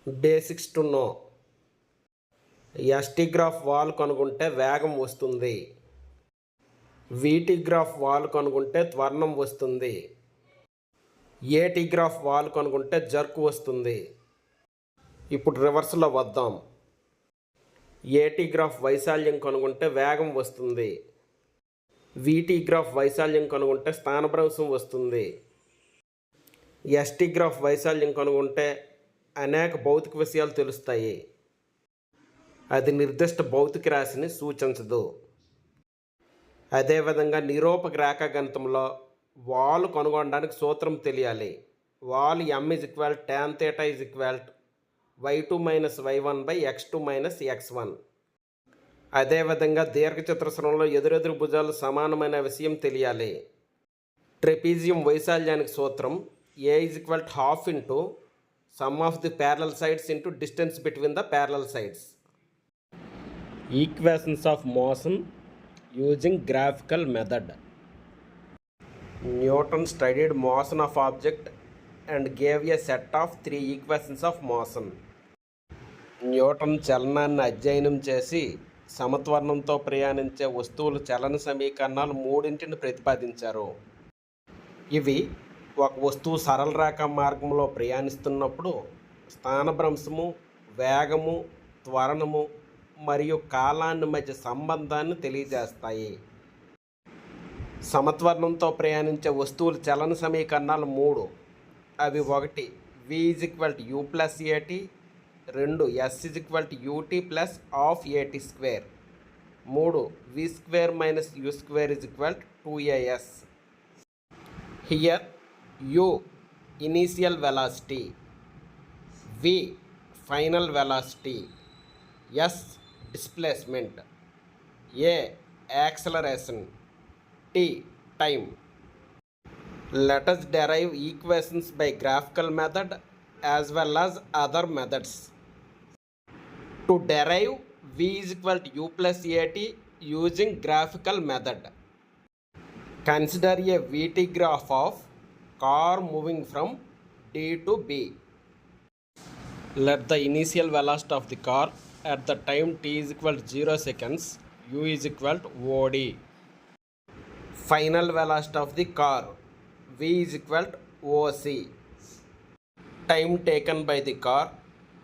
Basics to know. ST graph wall కనుగొంటే వేగం వస్తుంది. వీటీ గ్రాఫ్ వాల్ కనుగొంటే త్వరణం వస్తుంది. ఏటీ గ్రాఫ్ వాల్ కనుగొంటే జర్క్ వస్తుంది. ఇప్పుడు రివర్స్లో వద్దాం. ఏటీ గ్రాఫ్ వైశాల్యం కనుగొంటే వేగం వస్తుంది. వీటీ గ్రాఫ్ వైశాల్యం కనుగొంటే స్థానభ్రంశం వస్తుంది. ఎస్టీ గ్రాఫ్ వైశాల్యం కనుగొంటే అనేక భౌతిక విషయాలు తెలుస్తాయి. అది నిర్దిష్ట భౌతిక రాశిని సూచించదు. అదేవిధంగా నిరూపక రేఖాగణితంలో వాలు కనుగొనడానికి సూత్రం తెలియాలి. Wall m = tan θ = y2 - y1 / x2 - x1. అదేవిధంగా దీర్ఘచతురస్రంలో ఎదురెదురు భుజాలు సమానమైన విషయం తెలియాలి. ట్రెపీజియం వైశాల్యానికి సూత్రం a = ½ into sum of the parallel sides into distance between the parallel sides. Equations of motion using graphical method. Newton studied motion of object and gave a set of 3 equations of motion. Newton చలనాన్ని అధ్యయనం చేసి సమత్వరణంతో ప్రయాణించే వస్తువుల చలన సమీకరణాలు 3ని ప్రతిపాదించారు. ఇవి ఒక వస్తువు సరళ రేఖ మార్గంలో ప్రయాణిస్తున్నప్పుడు స్థానభ్రంశము, వేగము, త్వరణము మరియు కాలాన్ని మధ్య సంబంధాన్ని తెలియజేస్తాయి. సమత్వరణంతో ప్రయాణించే వస్తువుల చలన సమీకరణాలు 3. అవి 1 v = u + at, 2 s = ut + ½ at², 3 v² - u² = 2as. Here u initial velocity, v final velocity, s displacement, a acceleration, t time. Let us derive equations by graphical method as well as other methods. To derive v = u + at using graphical method, consider a vt graph of car moving from D to B. Let the initial velocity of the car at the time t = 0 seconds, u = OD. Final velocity of the car, v = OC. Time taken by the car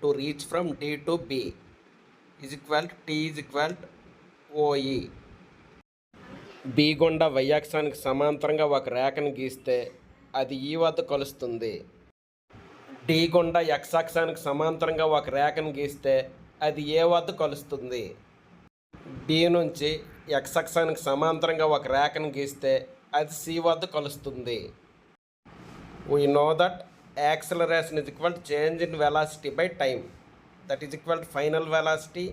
to reach from D to B t = OE. B గుండా y అక్షానికి సమాంతరంగా ఒక రేఖను గీస్తే అది ఈ వద్ద కలుస్తుంది. D గుండా x అక్షానికి సమాంతరంగా ఒక రేఖను గీస్తే అది ఏ వద్ద కలుస్తుంది. D నుంచి x అక్షానికి సమాంతరంగా ఒక రేఖను గీస్తే అది C వద్ద కలుస్తుంది. We know that acceleration = change in velocity by time, that is = final velocity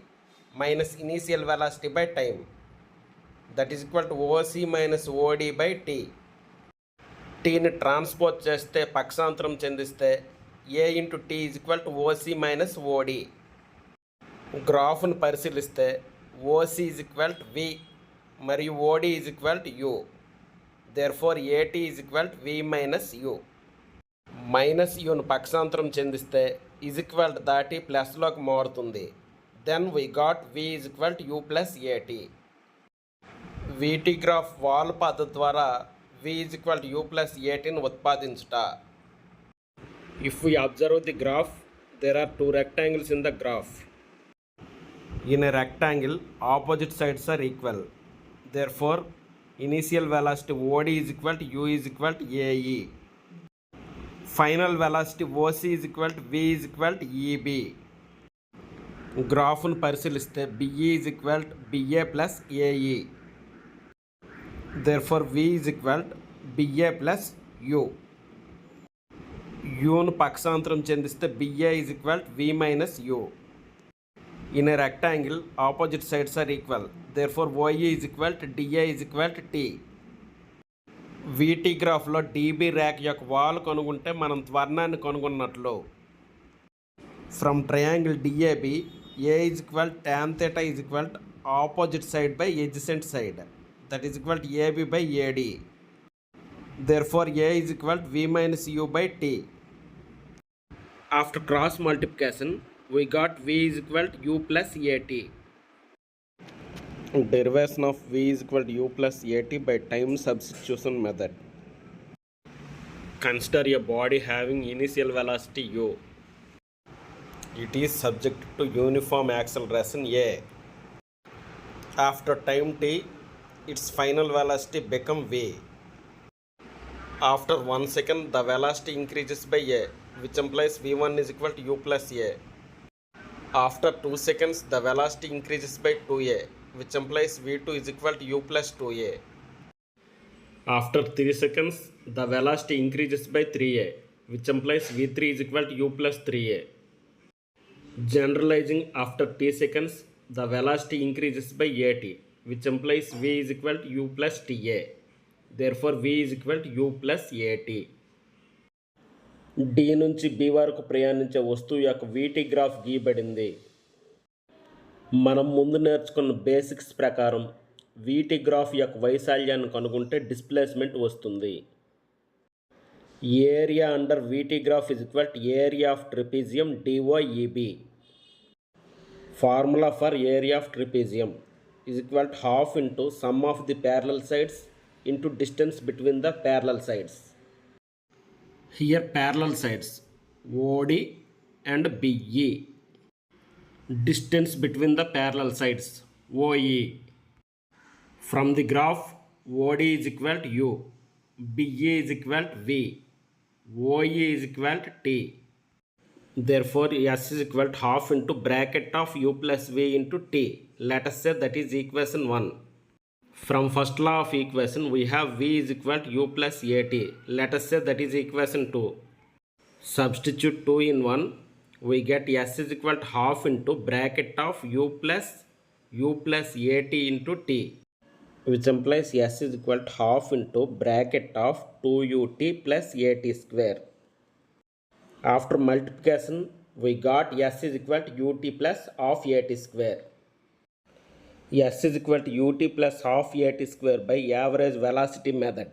minus initial velocity by time, that is = OC minus OD by t. టీని ట్రాన్స్పోజ్ చేస్తే పక్షాంతరం చెందిస్తే a × t = OC minus OD. గ్రాఫ్ను పరిశీలిస్తే OC = V మరియు OD = U. Therefore AT = V minus U. Minus యూను పక్షాంతరం చెందిస్తే equal దాటి ప్లస్లోకి మారుతుంది. Then we got V = U + AT. VT graph వాల్ పద్ధతి ద్వారా v = u + atని ఉత్పాదించుట. If we observe the graph, there are 2 rectangles in the graph. In a rectangle, opposite sides are equal. Therefore, initial velocity OD = u = AE. Final velocity OC = V = EB. గ్రాఫ్ను పరిశీలిస్తే BE = BA + AE. Therefore V = BA + U. యూను పక్షాంతరం చెందిస్తే BA = V minus U. In a rectangle, opposite sides are equal. Therefore OE = DA = T. VT గ్రాఫ్లో DB రేఖ యొక్క వాలు కనుగొంటే మనం త్వరణాన్ని కనుగొన్నట్లు. From triangle DAB, A = tan θ = opposite side by adjacent side, that is = AB by AD. Therefore A is equal to V minus U by T. After cross multiplication, we got v is equal to u plus at. Derivation of v is equal to u plus at by time substitution method. Consider a body having initial velocity u. It is subject to uniform acceleration a. After time t, its final velocity become v. After 1 second, the velocity increases by a, which implies v1 is equal to u plus a. After 2 seconds, the velocity increases by 2a, which implies v2 is equal to u plus 2a. After 3 seconds, the velocity increases by 3a, which implies v3 is equal to u plus 3a. Generalizing after t seconds, the velocity increases by at, which implies v is equal to u plus ta. Therefore, v is equal to u plus at. D నుంచి B వరకు ప్రయాణించే వస్తువు యొక్క వీటి graph గీయబడింది. మనం ముందు నేర్చుకున్న basics ప్రకారం వీటి గ్రాఫ్ యొక్క వైశాల్యాన్ని కనుగొంటే డిస్ప్లేస్మెంట్ వస్తుంది. Area under VT graph is equal to area of trapezium DOEB. Formula for area of trapezium is equal to half into sum of the parallel sides into distance between the parallel sides. Here parallel sides OD and BE. Distance between the parallel sides OE. From the graph, OD is equal to U, BE is equal to V, OE is equal to T. Therefore, S is equal to half into bracket of U plus V into T. Let us say that is equation 1. From first law of equation, we have v is equal to u plus at. Let us say that is equation 2. Substitute 2 in 1. We get s is equal to half into bracket of u plus at into t, which implies s is equal to half into bracket of 2ut plus at square. After multiplication, we got s is equal to ut plus half at square. S is equal to ut plus half at square by average velocity method.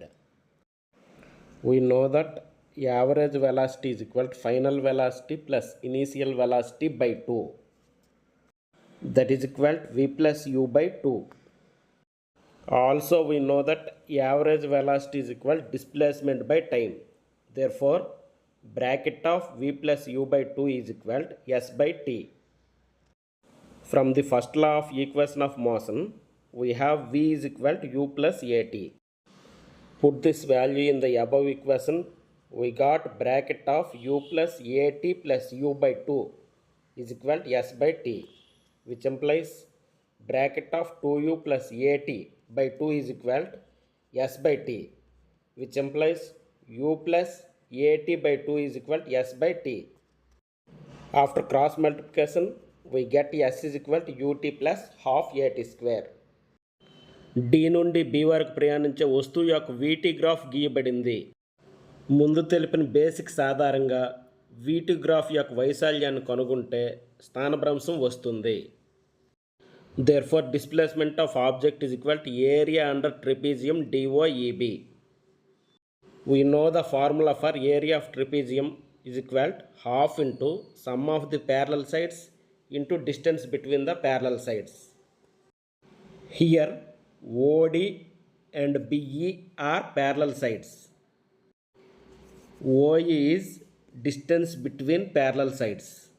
We know that average velocity is equal to final velocity plus initial velocity by 2. That is equal to v plus u by 2. Also we know that average velocity is equal to displacement by time. Therefore, bracket of v plus u by 2 is equal to s by t. From the first law of equation of motion, we have v is equal to u plus at. Put this value in the above equation. We got bracket of u plus at plus u by 2 is equal to s by t, which implies bracket of 2u plus at by 2 is equal to s by t, which implies u plus at by 2 is equal to s by t. After cross multiplication, we get s is equal to ut plus half at square. D నుండి B వరకు ప్రయాణించే వస్తువు యొక్క వీటి graph గీయబడింది. ముందు తెలిపిన basics ఆధారంగా వీటి గ్రాఫ్ యొక్క వైశాల్యాన్ని కనుగొంటే స్థానభ్రంశం వస్తుంది. Therefore, displacement of object is equal to area under trapezium DOEB. We know the formula for area of trapezium is equal to half into sum of the parallel sides into distance between the parallel sides. Here OD and BE are parallel sides. OE is distance between parallel sides.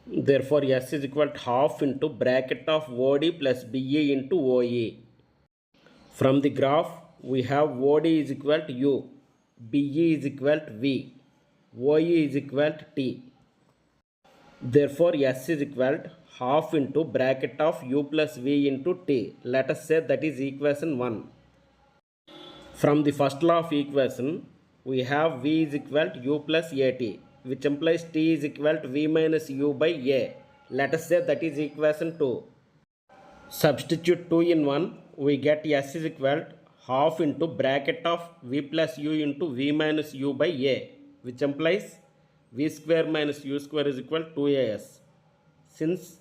Therefore, S is equal to half into bracket of OD plus BE into OE. From the graph, we have OD is equal to U, BE is equal to V, OE is equal to T. Therefore, S is equal to half into bracket of U plus V into T. Let us say that is equation 1. From the first law of equation, we have V is equal to U plus AT, which implies T is equal to V minus U by A. Let us say that is equation 2. Substitute 2 in 1, we get S is equal to half into bracket of V plus U into V minus U by A, which implies V square minus U square is equal to 2AS. Since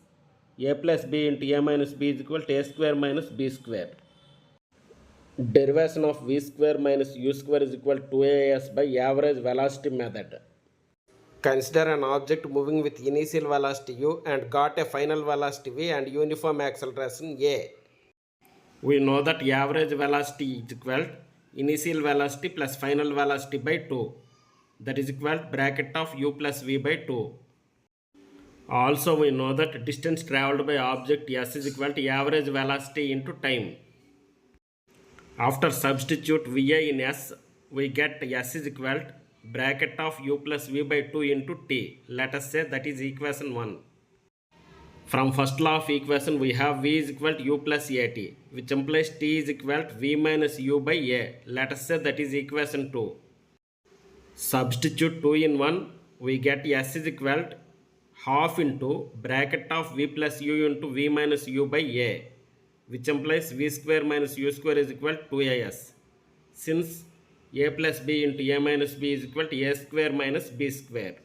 A plus B into A minus B is equal to A square minus B square. Derivation of V square minus U square is equal to 2AS by average velocity method. Consider an object moving with initial velocity u and got a final velocity v and uniform acceleration a. We know that average velocity is equal to initial velocity plus final velocity by 2. That is equal to bracket of u plus v by 2. Also we know that distance travelled by object s is equal to average velocity into time. After substitute vi in s, we get s is equal to bracket of u plus v by 2 into t. Let us say that is equation 1. From first law of equation we have v is equal to u plus at, which implies t is equal to v minus u by a. Let us say that is equation 2. Substitute 2 in 1, we get s is equal to half into bracket of v plus u into v minus u by a, which implies v square minus u square is equal to 2as. Since a plus b into a minus b is equal to a square minus b square.